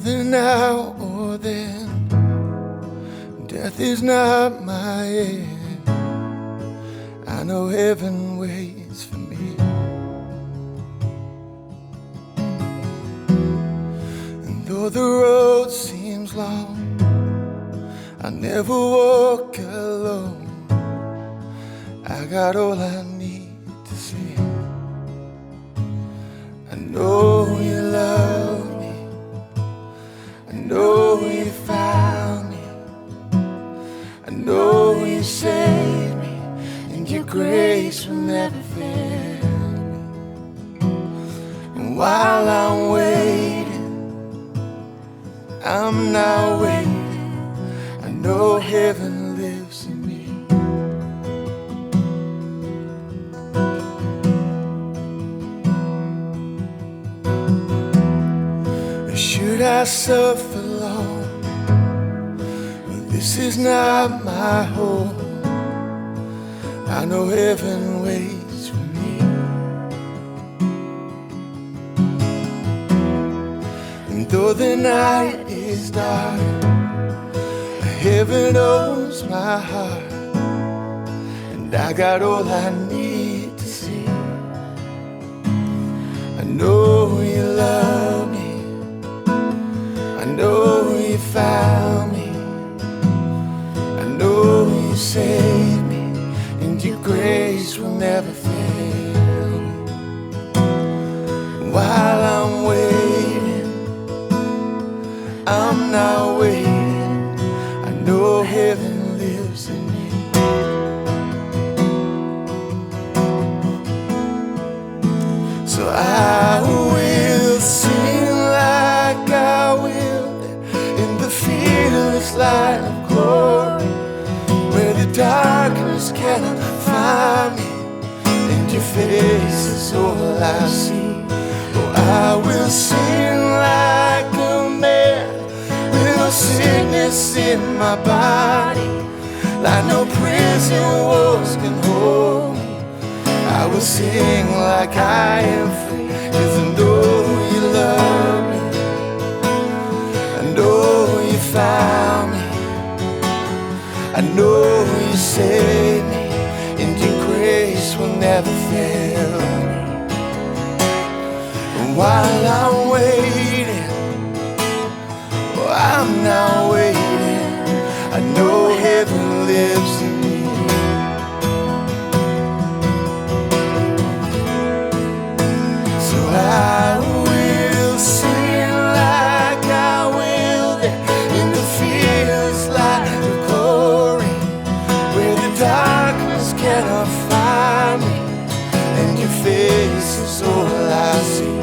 Neither now or then, death is not my end. I know heaven waits for me. And though the road seems long, I never walk alone. I got all I need to say. I know you love me. I know you found me. I know you saved me, and your grace will never fail me. And while I'm waiting, I'm not waiting. I know heaven lives in me. Should I suffer long? Well, this is not my home. I know heaven waits for me. And though the night is dark, heaven owns my heart. And I got all I need to see. I know you love me. I know you found me. I know you saved me, and your grace will never fail me. While I'm waiting, I'm not waiting. I know heaven lives in me. So I will sing like I will in the fearless light of glory, where the darkness cannot find me, and your face is all I see. Oh, I will sing like a man, with no sickness in my body, like no prison walls can hold me. I will sing like I am free, 'cause I know you love me. I know you found me. I know you saved me, and your grace will never fail me. And while I'm waiting, oh, I'm not waiting. I know heaven lives in me. So I will sing like I will there in the fearless light of glory, where the darkness cannot find me, and your face is all I see.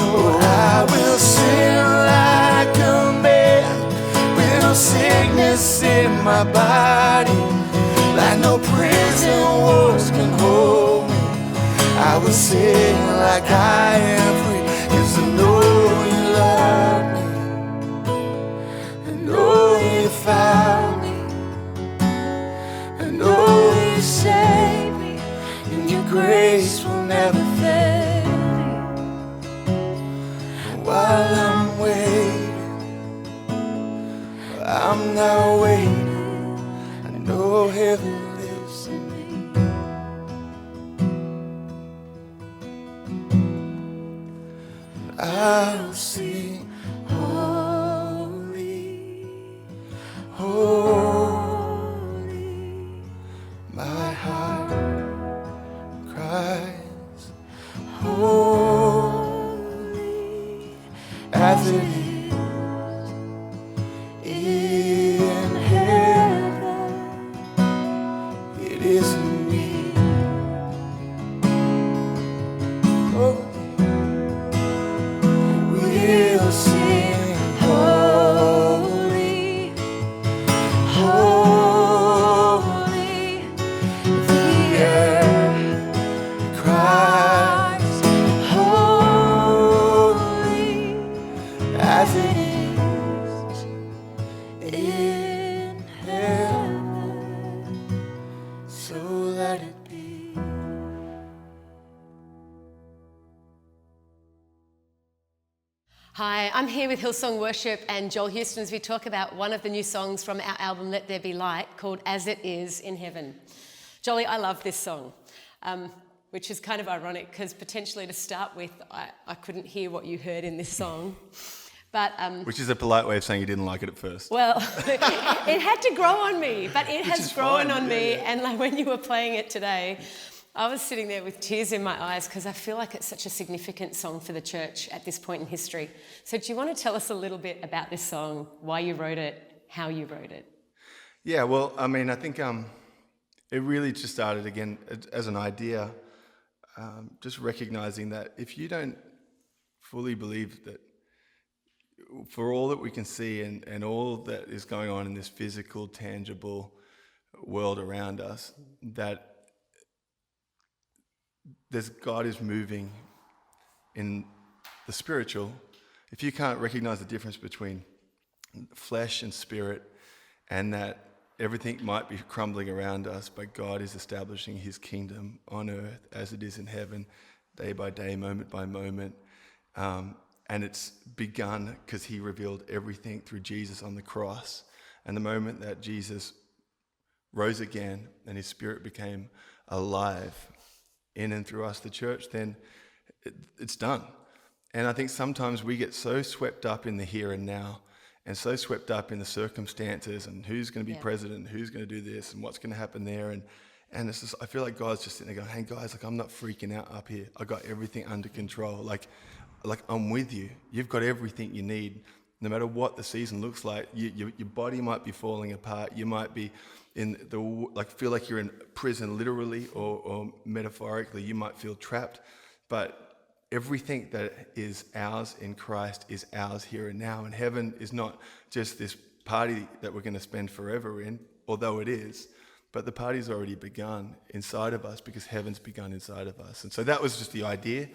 Oh, I will sing like a man, with no sickness in my body, like no prison walls can hold me. I will sing like I am free, 'cause I know you love me. I know you found me. I know you saved me, and your grace will never fail me. And while I'm waiting, I'm not waiting. I know heaven lives in me. I'll sing, holy, holy. My heart cries, holy, as it is in heaven. It is in me. Oh. We'll sing, holy, holy. The earth cries, holy, as it is in heaven. So Hi, I'm here with Hillsong Worship and Joel Houston as we talk about one of the new songs from our album Let There Be Light called As It Is in Heaven. Jolly, I love this song, which is kind of ironic because potentially to start with, I couldn't hear what you heard in this song. But, which is a polite way of saying you didn't like it at first. Well, it had to grow on me, but it has grown on me. Yeah. And like when you were playing it today, I was sitting there with tears in my eyes because I feel like it's such a significant song for the church at this point in history. So do you want to tell us a little bit about this song, why you wrote it, how you wrote it? Yeah, well, I mean, I think it really just started again as an idea, just recognizing that if you don't fully believe that for all that we can see and all that is going on in this physical, tangible world around us, that God is moving in the spiritual. If you can't recognize the difference between flesh and spirit, and that everything might be crumbling around us, but God is establishing his kingdom on earth as it is in heaven, day by day, moment by moment. And it's begun because he revealed everything through Jesus on the cross. And the moment that Jesus rose again and his spirit became alive in and through us, the church, then it's done. And I think sometimes we get so swept up in the here and now and so swept up in the circumstances and who's going to be president, who's going to do this and what's going to happen there. And it's just, I feel like God's just sitting there going, hey guys, like I'm not freaking out up here. I got everything under control. Like I'm with you. You've got everything you need. No matter what the season looks like, your body might be falling apart. You might be feel like you're in prison literally or metaphorically. You might feel trapped, but everything that is ours in Christ is ours here and now. And heaven is not just this party that we're going to spend forever in, although it is, but the party's already begun inside of us because heaven's begun inside of us. And so that was just the idea.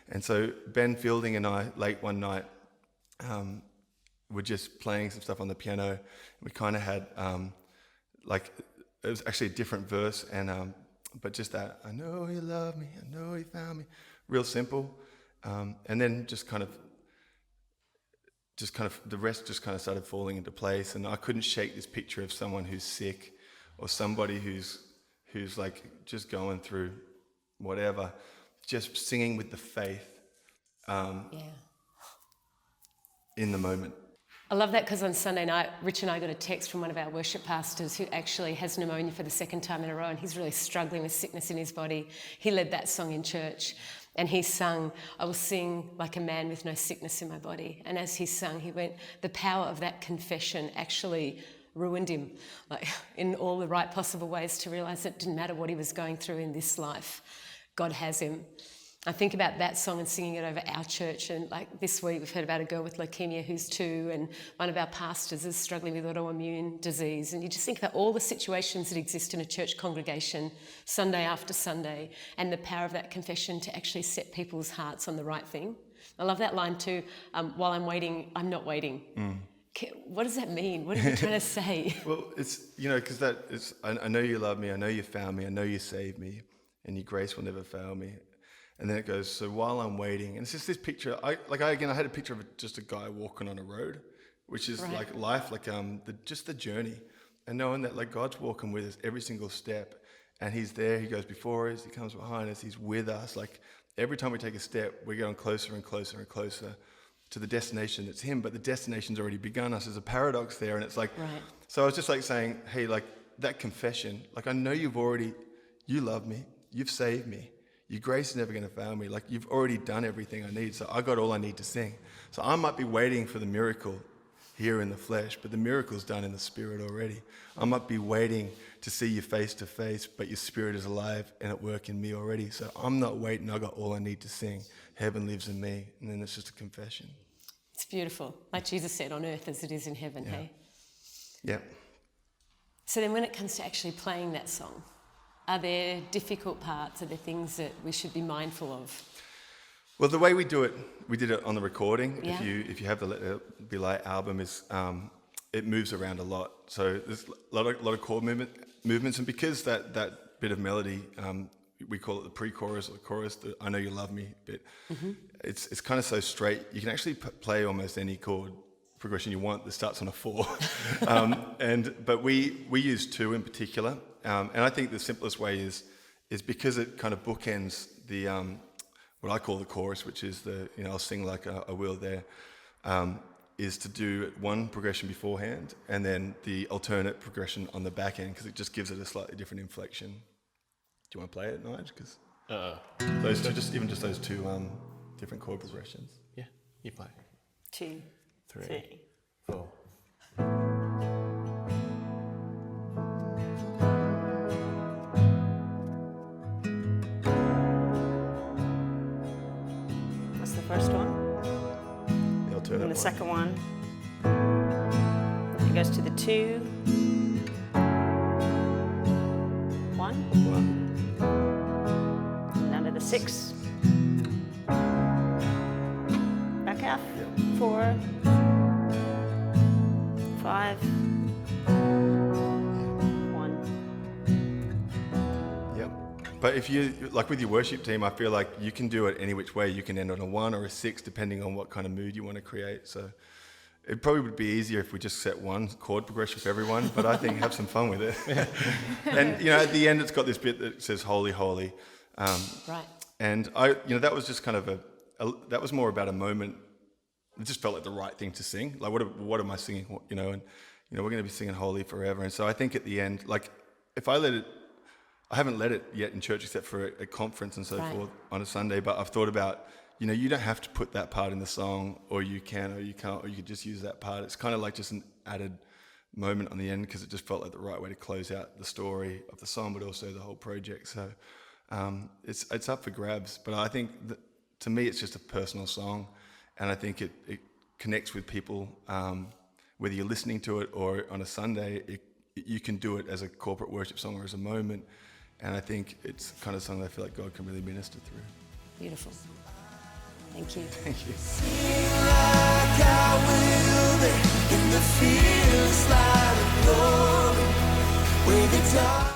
And so Ben Fielding and I, late one night, were just playing some stuff on the piano. We kind of had it was actually a different verse, and but just that, I know he loved me, I know he found me, real simple. And then just kind of the rest just kind of started falling into place. And I couldn't shake this picture of someone who's sick or somebody who's like just going through whatever, just singing with the faith in the moment. I love that because on Sunday night, Rich and I got a text from one of our worship pastors who actually has pneumonia for the second time in a row, and he's really struggling with sickness in his body. He led that song in church, and he sung, I will sing like a man with no sickness in my body. And as he sung, he went, the power of that confession actually ruined him, like in all the right possible ways, to realise that it didn't matter what he was going through in this life, God has him. I think about that song and singing it over our church, and like this week we've heard about a girl with leukemia who's 2, and one of our pastors is struggling with autoimmune disease, and you just think about all the situations that exist in a church congregation Sunday after Sunday, and the power of that confession to actually set people's hearts on the right thing. I love that line too, while I'm waiting, I'm not waiting. What does that mean? What are you trying to say? Well, it's, because that is, I know you love me, I know you found me, I know you saved me, and your grace will never fail me. And then it goes, so while I'm waiting, and it's just this picture, I had a picture of just a guy walking on a road, which is like life, like just the journey, and knowing that like God's walking with us every single step, and he's there, he goes before us, he comes behind us, he's with us. Like every time we take a step, we're going closer and closer and closer to the destination that's him, but the destination's already begun us. There's a paradox there, and it's like, so I was just like saying, hey, like that confession, like I know you love me, you've saved me. Your grace is never going to fail me. Like you've already done everything I need, so I got all I need to sing. So I might be waiting for the miracle here in the flesh, but the miracle's done in the spirit already. I might be waiting to see you face to face, but your spirit is alive and at work in me already. So I'm not waiting, I got all I need to sing. Heaven lives in me, and then it's just a confession. It's beautiful. Like Jesus said, on earth as it is in heaven, hey? Yeah. So then when it comes to actually playing that song, are there difficult parts? Are there things that we should be mindful of? Well, the way we do it, we did it on the recording. Yeah. If you have the Let There Be Light album, it moves around a lot. So there's a lot of chord movements, and because that bit of melody we call it the pre-chorus or the chorus, the I Know You Love Me bit. It's kind of so straight. You can actually play almost any chord progression you want that starts on a 4. But we use 2 in particular. And I think the simplest way is because it kind of bookends the what I call the chorus, which is I'll sing like I will there, is to do 1 progression beforehand and then the alternate progression on the back end, because it just gives it a slightly different inflection. Do you want to play it, Nige? Because those two, just those 2 different chord progressions. Yeah, you play. 2, 3, 4. That's the first one. The alternate And the one. second one, it goes to the 2, 1, 1. and down to the 6. Back half, 4, 5, 1. Yep. But if you, like with your worship team, I feel like you can do it any which way. You can end on a 1 or a 6, depending on what kind of mood you want to create. So it probably would be easier if we just set 1 chord progression for everyone, but I think have some fun with it. And, at the end, it's got this bit that says, Holy, Holy. Right. And that was just kind of that was more about a moment. It just felt like the right thing to sing. Like, what am I singing? And we're going to be singing Holy forever. And so I think at the end, like, if I haven't led it yet in church except for a conference and so forth on a Sunday, but I've thought about, you don't have to put that part in the song, or you can, or you can't, or you could just use that part. It's kind of like just an added moment on the end, because it just felt like the right way to close out the story of the song, but also the whole project. So it's up for grabs. But I think that, to me, it's just a personal song, and I think it connects with people, whether you're listening to it or on a Sunday. You can do it as a corporate worship song or as a moment, and I think it's the kind of song that I feel like God can really minister through. Beautiful. Thank you. Thank you. Sing like I will there in the fierce light of glory, where the dark